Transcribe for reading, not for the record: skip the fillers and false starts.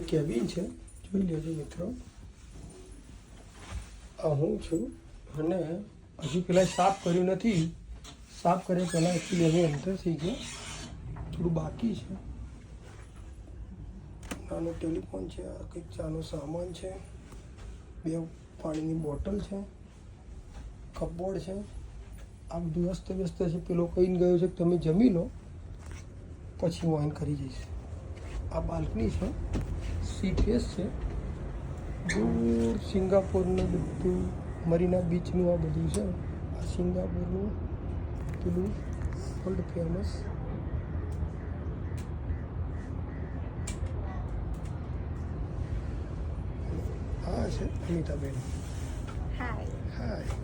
Cabin છે, જોઈ લેજો મિત્રો. આ હું છું અને હજુ પહેલાં સાફ કર્યું નથી. સાફ કર્યા પહેલાં એકચ્યુઅલી અમે એન્ટર થઈ ગયા, થોડું બાકી છે. નાનો ટેલિફોન છે, આ કંઈક ચાનો સામાન છે, 2 પાણીની બોટલ છે, કપબોર્ડ છે. આ બધું વ્યસ્ત છે. પેલો કહીને ગયો છે કે તમે જમી લો પછી હું ઓન કરી જઈશ. આ બાલ્કની છે, સી ફેસ છે, દૂર સિંગાપોરનું બધું મરીના બીચનું આ બધું છે. આ સિંગાપોરનું પેલું વર્લ્ડ ફેમસ. આ છે અમિતાબેન. હાય. હાય.